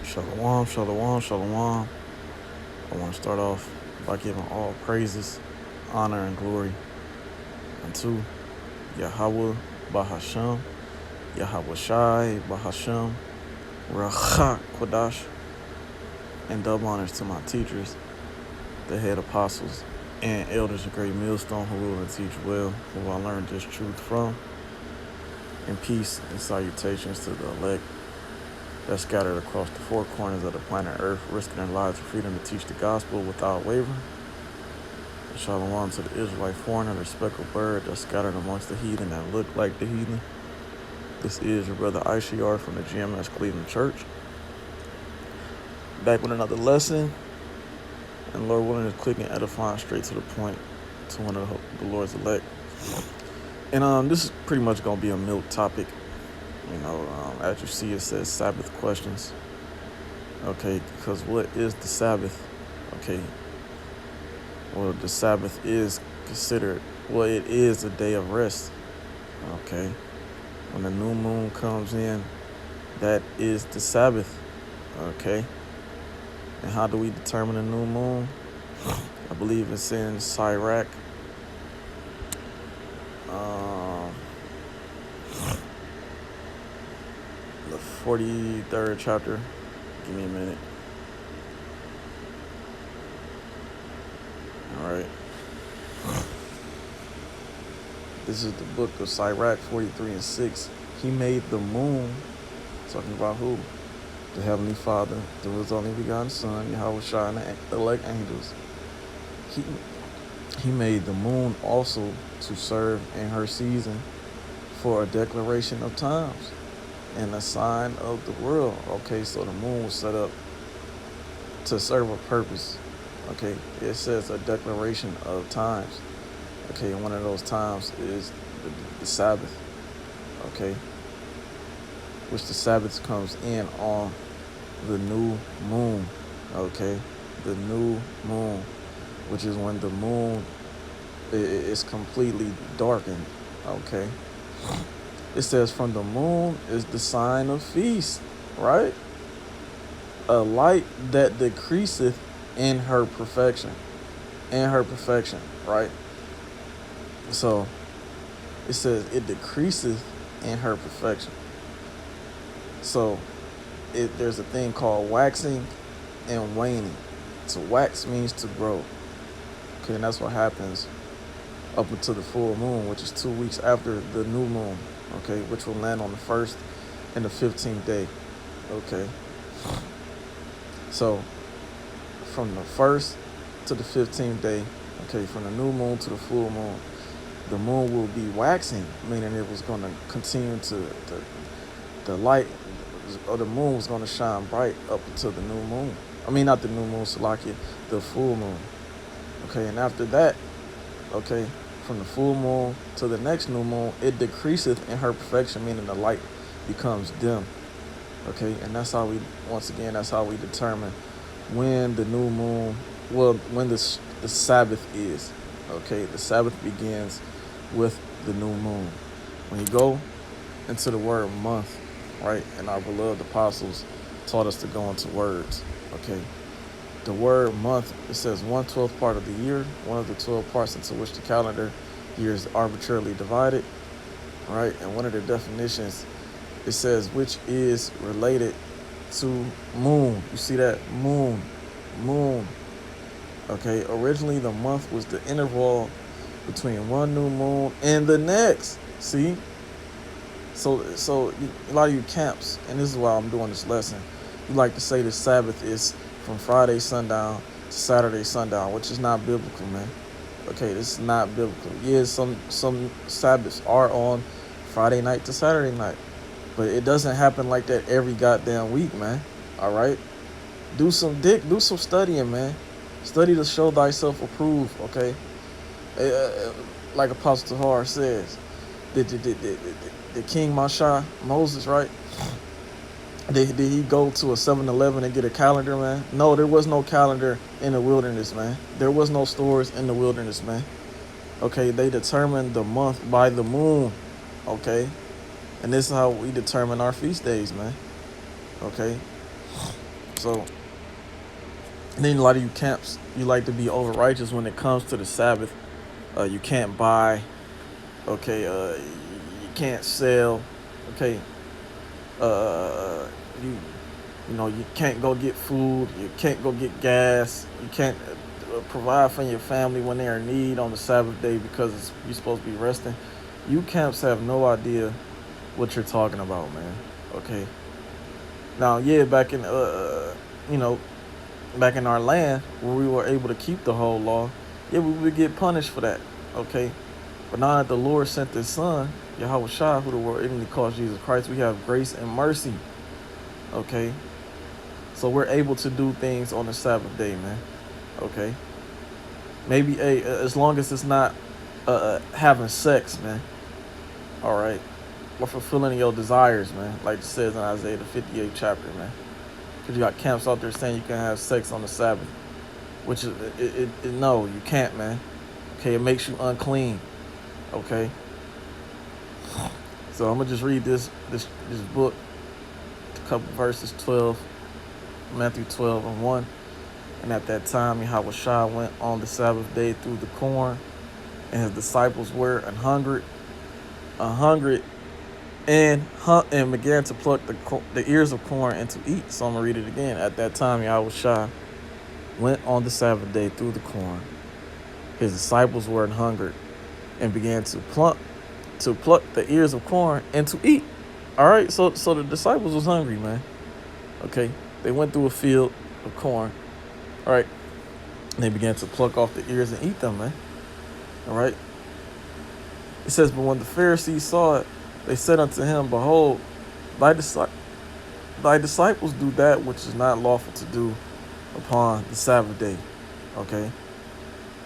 Shalom, shalom, shalom. I want to start off by giving all praises, honor, and glory unto Yahweh Bahasham, Yahweh Shai Bahasham, Rachak Kodash, and double honors to my teachers, the head apostles, and elders of Great Millstone who will teach well, who I learned this truth from. And peace and salutations to the elect that's scattered across the four corners of the planet Earth, risking their lives for freedom to teach the gospel without wavering. And shalom to the Israelite foreigner, the speckled bird that's scattered amongst the heathen that look like the heathen. This is your brother Ishiar from the GMS Cleveland Church. Back with another lesson, and Lord willing is quick and edifying, straight to the point, to one of the Lord's elect. And this is pretty much going to be a milk topic. As you see, it says Sabbath questions. Okay, because what is the Sabbath? Okay, well, the Sabbath is considered, it is a day of rest. Okay, when the new moon comes in, that is the Sabbath. Okay, and how do we determine a new moon? I believe it's in Sirach. The 43rd chapter. Give me a minute. All right. This is the book of Sirach 43 and 6. He made the moon. Talking about who? The Heavenly Father, through His only begotten Son, Yahweh Shai, and the elect angels. He made the moon also to serve in her season for a declaration of times and a sign of the world. Okay, so the moon was set up to serve a purpose. Okay, it says a declaration of times. Okay, and one of those times is the Sabbath. Okay, which the Sabbath comes in on the new moon. Okay, the new moon, which is when the moon is completely darkened. Okay, it says from the moon is the sign of feast, right? A light that decreaseth in her perfection. Right? So it says it decreaseth in her perfection. So there's a thing called waxing and waning. To wax means to grow. Okay, and that's what happens up until the full moon, which is 2 weeks after the new moon. Okay, which will land on the 1st and the 15th day. Okay, so from the 1st to the 15th day, okay, from the new moon to the full moon, the moon will be waxing, meaning it was going to continue to, the light of the moon was going to shine bright up until the new moon. I mean, not the new moon, Salakia, the full moon. Okay, and after that, okay, from the full moon to the next new moon, it decreaseth in her perfection, meaning the light becomes dim. Okay, and that's how we determine when the new moon, when the Sabbath is. Okay, the Sabbath begins with the new moon. When you go into the word month, right, and our beloved apostles taught us to go into words. Okay, the word month, it says 1/12 part of the year, one of the 12 parts into which the calendar year is arbitrarily divided, right? And one of the definitions, it says which is related to moon. You see that? Moon. Okay, originally the month was the interval between one new moon and the next. See? So a lot of you camps, and this is why I'm doing this lesson, you like to say the Sabbath is from Friday sundown to Saturday sundown, which is not biblical, man. Okay, this is not biblical. Yeah, some Sabbaths are on Friday night to Saturday night, but it doesn't happen like that every goddamn week, man. All right, do some studying, man. Study to show thyself approved. Okay, like Apostle Tahar says, the King Masha Moses, right? Did he go to a 7-Eleven and get a calendar, man? No, there was no calendar in the wilderness, man. There was no stores in the wilderness, man. Okay, they determined the month by the moon. Okay, and this is how we determine our feast days, man. Okay, So, and then a lot of you camps, you like to be over righteous when it comes to the Sabbath. You can't buy, okay, you can't sell, okay, uh, you you can't go get food, you can't go get gas, you can't provide for your family when they're in need on the Sabbath day because you're supposed to be resting. You camps have no idea what you're talking about, man. Okay. Now, yeah, back in you know, back in our land where we were able to keep the whole law, yeah, we would get punished for that. Okay. But now that the Lord sent His Son, Yahweh Shah, who the world enemy calls Jesus Christ, we have grace and mercy. Okay. So we're able to do things on the Sabbath day, man. Okay. Maybe as long as it's not having sex, man. All right. Or fulfilling your desires, man. Like it says in Isaiah the 58th chapter, man. Because you got camps out there saying you can have sex on the Sabbath, which is no, you can't, man. Okay, it makes you unclean. Okay. So I'm gonna just read this book, a couple verses, 12, Matthew 12:1. And at that time, Yahweh Shah went on the Sabbath day through the corn, and his disciples were an hungry, and began to pluck the ears of corn and to eat. So I'm gonna read it again. At that time, Yahweh Shah went on the Sabbath day through the corn. His disciples were an hungry, and began to pluck the ears of corn and to eat. All right, so the disciples was hungry, man. Okay, they went through a field of corn. All right, and they began to pluck off the ears and eat them, man. All right. It says, but when the Pharisees saw it, they said unto him, behold, thy disciples do that which is not lawful to do upon the Sabbath day. Okay.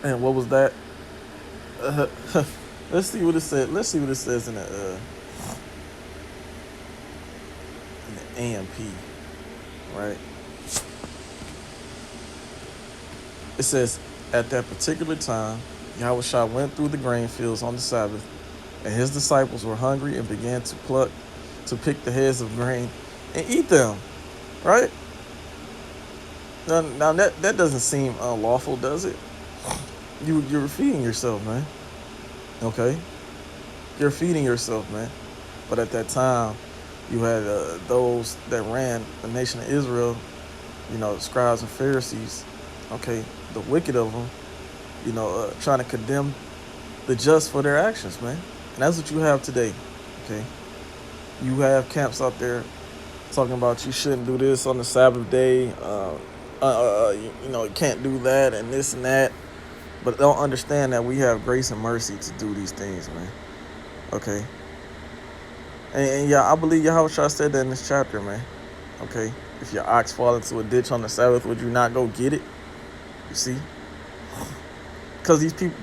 And what was that? Let's see what it said. Let's see what it says in the AMP. Right. It says, at that particular time, Yahweh Shah went through the grain fields on the Sabbath, and his disciples were hungry and began to pick the heads of grain and eat them. Right? Now that doesn't seem unlawful, does it? You're feeding yourself, man. Okay? You're feeding yourself, man. But at that time, you had those that ran the nation of Israel, the scribes and Pharisees, okay, the wicked of them, trying to condemn the just for their actions, man. And that's what you have today, okay? You have camps out there talking about you shouldn't do this on the Sabbath day, you can't do that and this and that. But don't understand that we have grace and mercy to do these things, man. Okay? And yeah, I believe Yahweh Shah said that in this chapter, man. Okay? If your ox fall into a ditch on the Sabbath, would you not go get it? You see? Because these people,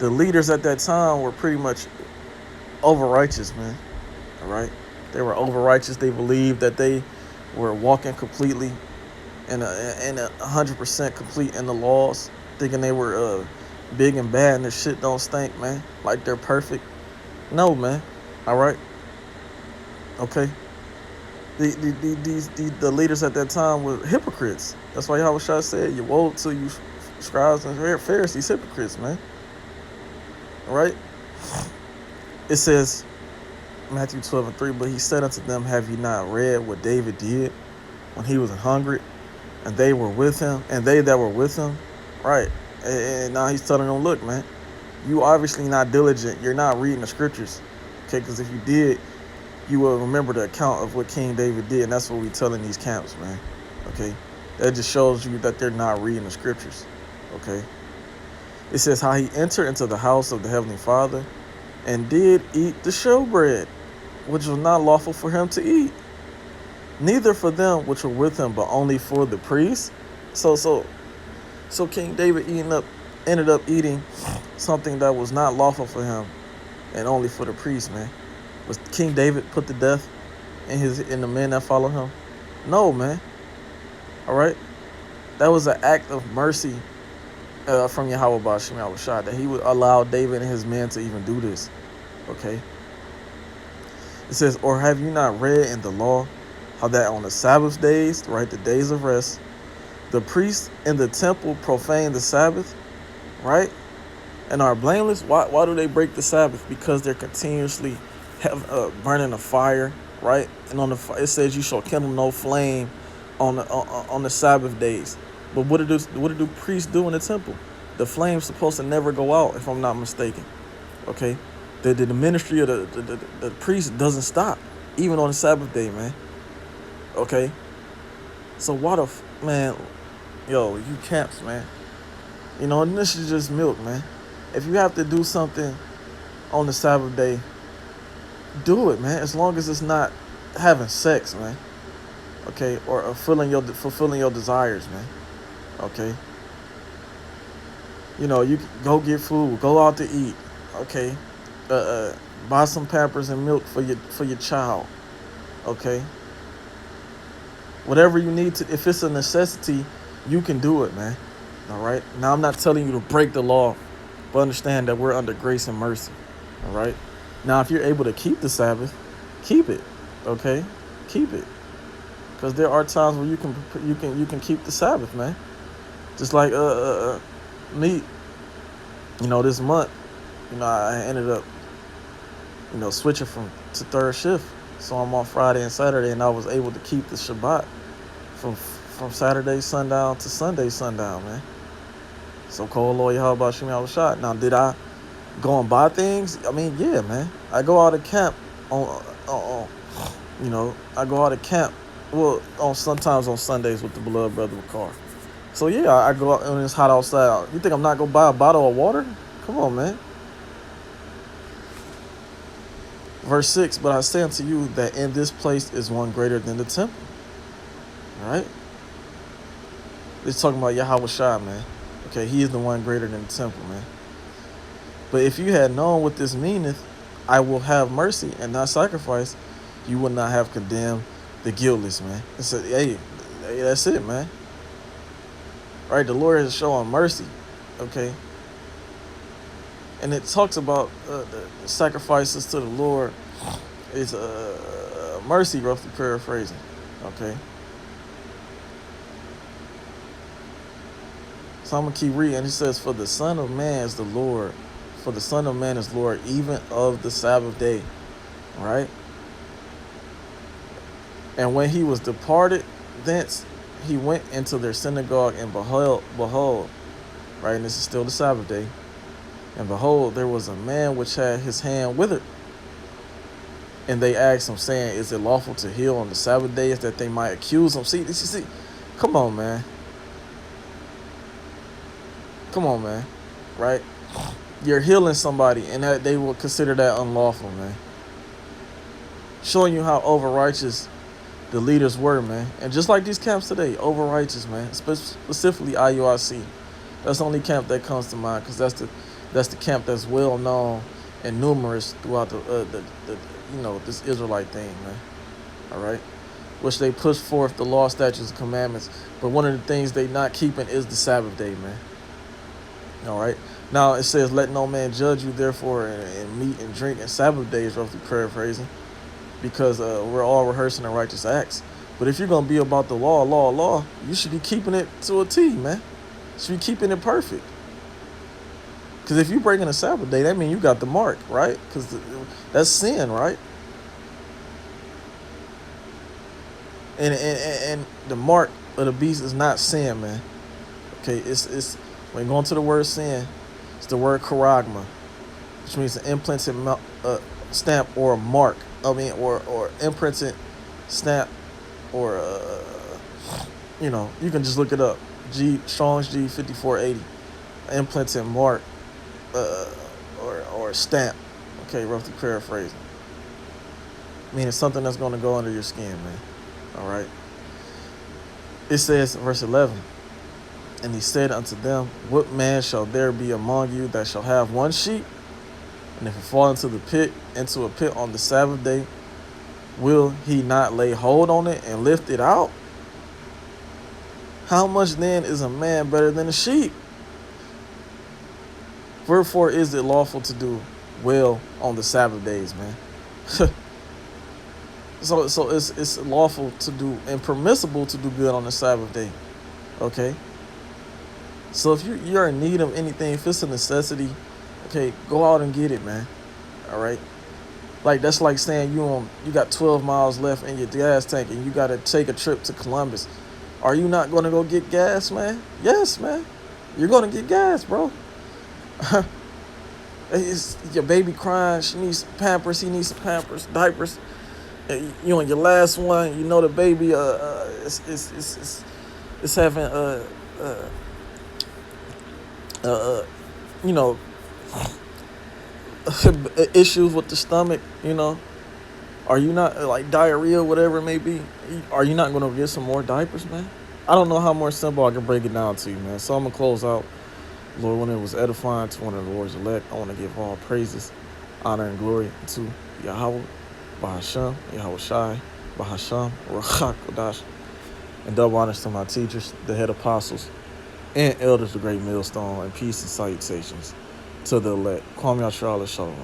the leaders at that time were pretty much over righteous, man. All right? They were over righteous. They believed that they were walking completely and 100% complete in the laws, thinking they were big and bad and their shit don't stink, man. Like they're perfect. No, man. All right? Okay? The leaders at that time were hypocrites. That's why Yahweh Shah said, you woe to you scribes and Pharisees, hypocrites, man. All right? It says, Matthew 12:3, but he said unto them, have you not read what David did when he was hungry, and they were with him, and they that were with him? Right. And now he's telling them, look, man, you obviously not diligent. You're not reading the scriptures. Okay, because if you did, you will remember the account of what King David did, and that's what we tell in these camps, man. Okay? That just shows you that they're not reading the scriptures. Okay? It says how he entered into the house of the Heavenly Father and did eat the showbread, which was not lawful for him to eat, neither for them which were with him, but only for the priests. So King David ended up eating something that was not lawful for him and only for the priests, man. Was King David put to death in the men that follow him? No, man. All right? That was an act of mercy from Yahweh Ba'ashem Yahweh Shah, that he would allow David and his men to even do this. Okay? It says, or have you not read in the law how that on the Sabbath days, right, the days of rest, the priests in the temple profane the Sabbath, right, and are blameless. Why do they break the Sabbath? Because they're continuously burning a fire, right? And on the it says you shall kindle no flame on the Sabbath days. But what do priests do in the temple? The flame's supposed to never go out, if I'm not mistaken. Okay, the ministry of the priest doesn't stop even on the Sabbath day, man. Okay, so what if, man, yo, you camps, man. And this is just milk, man. If you have to do something on the Sabbath day, do it, man. As long as it's not having sex, man. Okay, or fulfilling your desires, man. Okay. You can go get food, go out to eat. Okay. Buy some Pampers and milk for your child. Okay. Whatever you need to, if it's a necessity, you can do it, man. All right. Now I'm not telling you to break the law, but understand that we're under grace and mercy. All right. Now, if you're able to keep the Sabbath, keep it. Okay, keep it, because there are times where you can keep the Sabbath, man. Just like me, this month, I ended up, switching to third shift, so I'm on Friday and Saturday, and I was able to keep the Shabbat from Saturday sundown to Sunday sundown, man. So Cole Lawyer, how about you? I was shot. Now, did I go and buy things? I mean, yeah, man. I go out of camp I go out of camp. Well, sometimes on Sundays with the beloved brother Car. So yeah, I go out when it's hot outside. You think I'm not gonna buy a bottle of water? Come on, man. Verse 6, but I say unto you that in this place is one greater than the temple. All right? It's talking about Yahweh Shai, man. Okay, he is the one greater than the temple, man. But if you had known what this meaneth, I will have mercy and not sacrifice, you would not have condemned the guiltless, man. It said, hey, that's it, man. Right? The Lord is showing mercy, okay? And it talks about the sacrifices to the Lord is mercy, roughly paraphrasing, okay? So I'm going to keep reading. It says, for the Son of Man is the Lord. For the Son of Man is Lord, even of the Sabbath day. Right? And when he was departed thence, he went into their synagogue, and behold, right, and this is still the Sabbath day, and behold, there was a man which had his hand withered. And they asked him, saying, is it lawful to heal on the Sabbath days, that they might accuse him? See, come on, man. Come on, man. Right? You're healing somebody, and that they will consider that unlawful, man. Showing you how over-righteous the leaders were, man. And just like these camps today, over-righteous, man. Specifically IUIC. That's the only camp that comes to mind, because that's the camp that's well known and numerous throughout the this Israelite thing, man. All right, which they push forth the law, statutes, and commandments. But one of the things they not keeping is the Sabbath day, man. All right. Now it says, let no man judge you, therefore, in meat and drink and Sabbath days, roughly paraphrasing, because we're all rehearsing the righteous acts. But if you're gonna be about the law, you should be keeping it to a T, man. You should be keeping it perfect. Because if you're breaking a Sabbath day, that means you got the mark, right? Because that's sin, right? And the mark of the beast is not sin, man. Okay, it's when going to the word sin, it's the word charagma, which means an imprinted stamp or a mark. I mean, or imprinted stamp, or you can just look it up. Strong's G 5480, imprinted mark, or stamp. Okay, roughly paraphrasing. Meaning something that's going to go under your skin, man. All right. It says, verse 11, and he said unto them, what man shall there be among you that shall have one sheep, and if it fall into a pit on the Sabbath day, will he not lay hold on it and lift it out? How much then is a man better than a sheep? Wherefore is it lawful to do well on the Sabbath days, man? So it's lawful to do and permissible to do good on the Sabbath day. Okay. So if you're in need of anything, if it's a necessity, okay, go out and get it, man. All right. Like that's like saying you got 12 miles left in your gas tank and you got to take a trip to Columbus. Are you not going to go get gas, man? Yes, man. You're going to get gas, bro. It's your baby crying. She needs Pampers. He needs some Pampers, diapers. You on your last one. You know the baby it's having uh, uh you know issues with the stomach. Are you not like diarrhea, whatever it may be? Are you not gonna get some more diapers, man? I don't know how more simple I can break it down to you, man. So I'm gonna close out. Lord, when it was edifying to one of the Lord's elect, I want to give all praises, honor, and glory to Yahweh, Bahasham, Yahweh Shai, Bahasham, Ruach Kodash, and double honors to my teachers, the head apostles, and elders, the great millstone, and peace and salutations to the elect. Kwame Yashar Shalom.